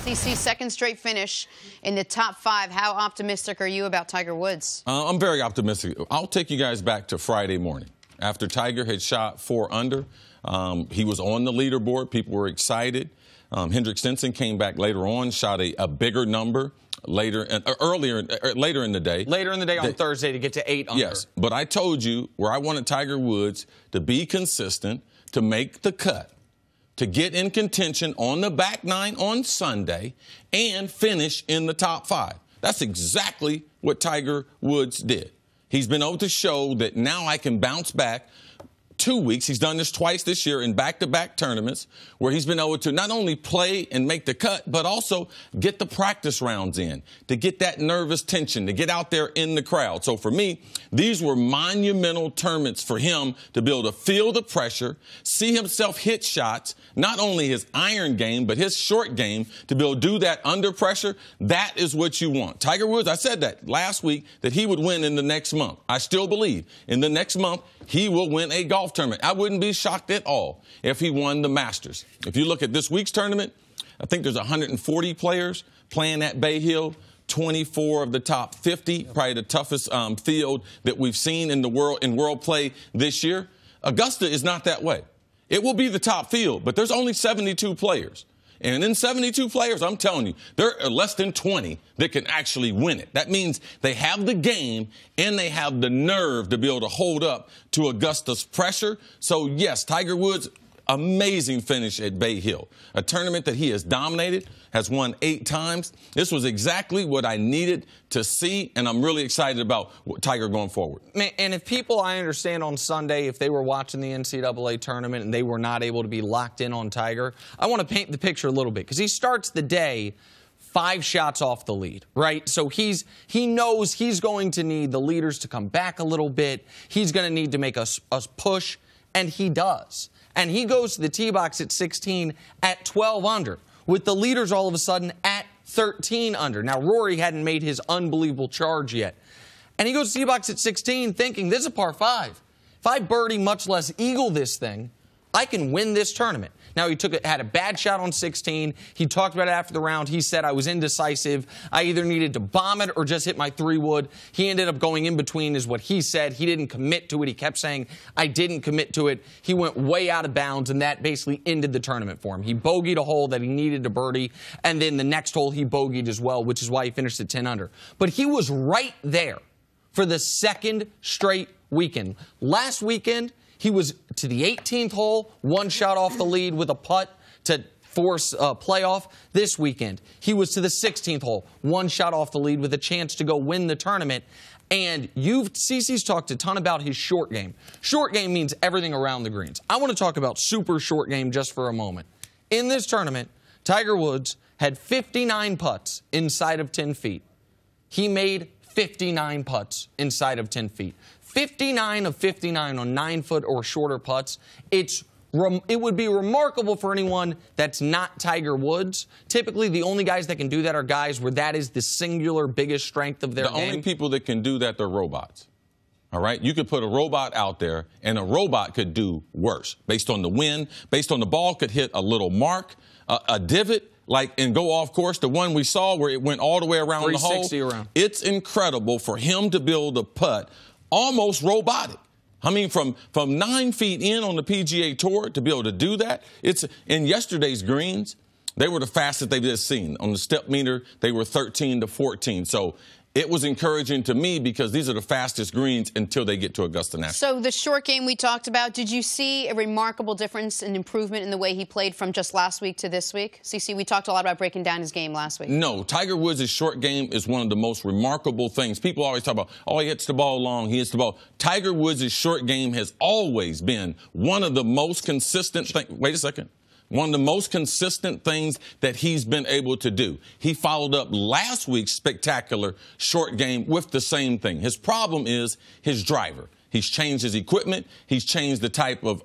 CC, second straight finish in the top 5. How optimistic are you about Tiger Woods? I'm very optimistic. I'll take you guys back to Friday morning. After Tiger had shot 4 under, he was on the leaderboard. People were excited. Hendrick Stenson came back later on, shot a bigger number later in the day. Later in the day on Thursday to get to 8 under. Yes, but I told you where I wanted Tiger Woods to be consistent, to make the cut, to get in contention on the back 9 on Sunday, and finish in the top 5. That's exactly what Tiger Woods did. He's been able to show that now I can bounce back 2 weeks. He's done this twice this year in back-to-back tournaments where he's been able to not only play and make the cut, but also get the practice rounds in, to get that nervous tension, to get out there in the crowd. So for me, these were monumental tournaments for him to be able to feel the pressure, see himself hit shots, not only his iron game, but his short game, to be able to do that under pressure. That is what you want. Tiger Woods, I said that last week, that he would win in the next month. I still believe in the next month he will win a golf tournament. I wouldn't be shocked at all if he won the Masters. If you look at this week's tournament, I think there's 140 players playing at Bay Hill. 24 of the top 50, probably the toughest field that we've seen in the world play this year. Augusta is not that way. It will be the top field, but there's only 72 players. And in 72 players, I'm telling you, there are less than 20 that can actually win it. That means they have the game and they have the nerve to be able to hold up to Augusta's pressure. So, yes, Tiger Woods, amazing finish at Bay Hill. A tournament that he has dominated, has won 8 times. This was exactly what I needed to see, and I'm really excited about Tiger going forward. And if people, I understand on Sunday, if they were watching the NCAA tournament and they were not able to be locked in on Tiger, I want to paint the picture a little bit, because he starts the day 5 shots off the lead, right? So he knows he's going to need the leaders to come back a little bit. He's going to need to make us push, and he does. And he goes to the tee box at 16 at 12 under, with the leaders all of a sudden at 13 under. Now, Rory hadn't made his unbelievable charge yet. And he goes to tee box at 16 thinking, this is a par 5. If I birdie, much less eagle this thing, I can win this tournament. Now, he had a bad shot on 16. He talked about it after the round. He said, I was indecisive. I either needed to bomb it or just hit my 3-wood. He ended up going in between is what he said. He didn't commit to it. He kept saying, I didn't commit to it. He went way out of bounds, and that basically ended the tournament for him. He bogeyed a hole that he needed to birdie, and then the next hole he bogeyed as well, which is why he finished at 10 under. But he was right there for the second straight weekend. Last weekend, he was to the 18th hole, 1 shot off the lead with a putt to force a playoff. This weekend, he was to the 16th hole, 1 shot off the lead with a chance to go win the tournament. And CC's talked a ton about his short game. Short game means everything around the greens. I want to talk about super short game just for a moment. In this tournament, Tiger Woods had 59 putts inside of 10 feet. He made 59 putts inside of 10 feet. 59 of 59 on 9-foot or shorter putts. It would be remarkable for anyone that's not Tiger Woods. Typically, the only guys that can do that are guys where that is the singular biggest strength of their game. The only people that can do that, they're robots. All right? You could put a robot out there, and a robot could do worse. Based on the wind, based on the ball, could hit a little mark, a divot, and go off course. The one we saw where it went all the way around the hole. 360 around. It's incredible for him to build a putt almost robotic. I mean, from 9 feet in on the PGA Tour to be able to do that. It's in yesterday's greens, they were the fastest they've just seen. On the step meter, they were 13 to 14. So it was encouraging to me because these are the fastest greens until they get to Augusta National. So the short game we talked about, did you see a remarkable difference and improvement in the way he played from just last week to this week? CC, we talked a lot about breaking down his game last week. No, Tiger Woods' short game is one of the most remarkable things. People always talk about, oh, he hits the ball long, he hits the ball. Tiger Woods' short game has always been one of the most consistent things. Wait a second. One of the most consistent things that he's been able to do. He followed up last week's spectacular short game with the same thing. His problem is his driver. He's changed his equipment. He's changed the type of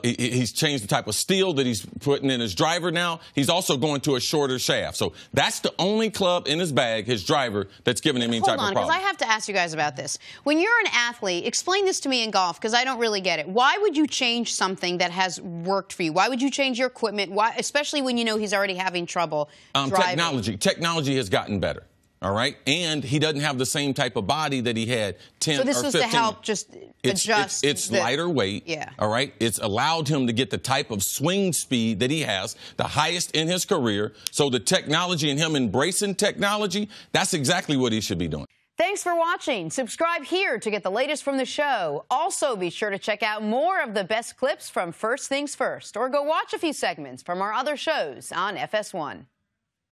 He's changed the type of steel that he's putting in his driver now. He's also going to a shorter shaft. So that's the only club in his bag, his driver, that's giving him any type of problem. Hold on, because I have to ask you guys about this. When you're an athlete, explain this to me in golf, because I don't really get it. Why would you change something that has worked for you? Why would you change your equipment? Why, especially when you know he's already having trouble driving? Technology has gotten better. All right, and he doesn't have the same type of body that he had 10 or 15. So this was to help just adjust. It's lighter weight. Yeah. All right, it's allowed him to get the type of swing speed that he has, the highest in his career. So the technology and him embracing technology, that's exactly what he should be doing. Thanks for watching. Subscribe here to get the latest from the show. Also, be sure to check out more of the best clips from First Things First, or go watch a few segments from our other shows on FS1.